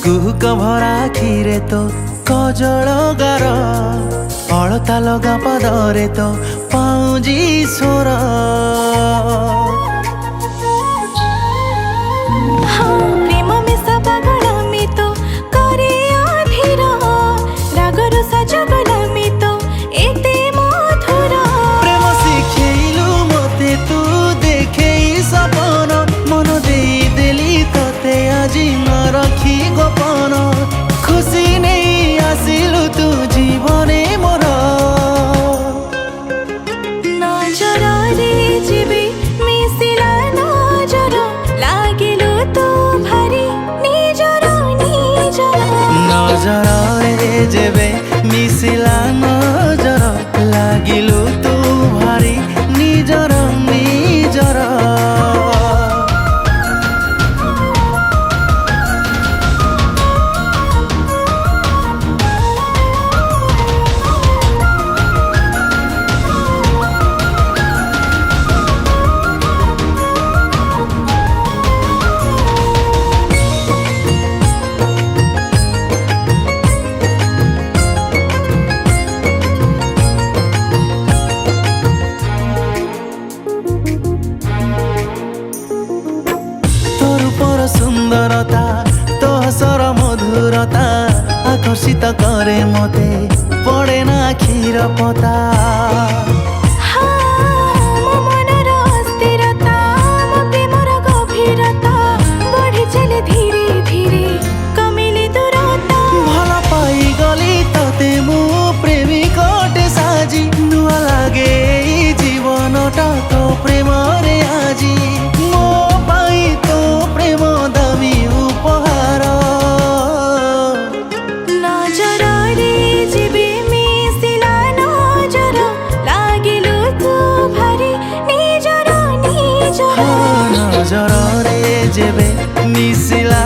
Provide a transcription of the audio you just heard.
କୁହୁକ ଭରା ଆଖିରେ ତ କଜଳ ଗାର, ଅଳତା ଲଗା ପାଦରେ ତ ପାଉଁଜି ସ୍ୱର। ପ୍ରେମ ମିଶା ପାଗଳାମି ତ କରେ ଅଧୀର, ରାଗରୁ ସଜଗଲାମି ତ ଏତେ ମଧୁର। ପ୍ରେମ ଶିଖେଇଲୁ ମତେ ତୁ ଦେଖେଇ ସପନ, ମନ ଦେଇଦେଲି ତତେ ଆଜି ନ ରଖି ଗୋପନ। ଖୁସି ନେଇ ଆସିଲୁ ତୁ ଜୀବନେ ମୋର। ନଜରରେ ଯେବେ ମିଶିଲା ନଜର, ଲାଗିଲୁ ତୁ ଭାରି ନିଜର ନିଜର। ନଜରରେ ଯେବେ ମିଶିଲା ନଜର, ଲାଗିଲୁ ତୁ ଭାରି ନିଜର ନିଜର। ସୁନ୍ଦରତା ତୋ ହସର ମଧୁରତା ଆକର୍ଷିତ କରେ ମତେ, ପଡ଼େ ନା କ୍ଷୀର ପତା। ମୋ ମନର ଅସ୍ଥିରତା, ମୋ ପ୍ରେମର ଗଭୀରତା, ବଢ଼ି ଚାଲେ ଧୀରେ ଧୀରେ କମିଲେ ଦୂରତା। ଭଲ ପାଇଗଲି ତତେ ମୁଁ ପ୍ରେମିକଟେ ସାଜି, ନୂଆ ଲାଗେ ଏଇ ଜୀବନଟା ତୋ ପ୍ରେମରେ ଆଜି। ମୋ ପାଇଁ ତୋ ପ୍ରେମ ଦାମୀ ଉପହାର। ନଜରରେ ଯେବେ ମିଶିଲା ନଜର, ଲାଗିଲୁ ତୁ ଭାରି ନିଜର ନିଜର। ନଜରରେ ଯେବେ ମିଶିଲା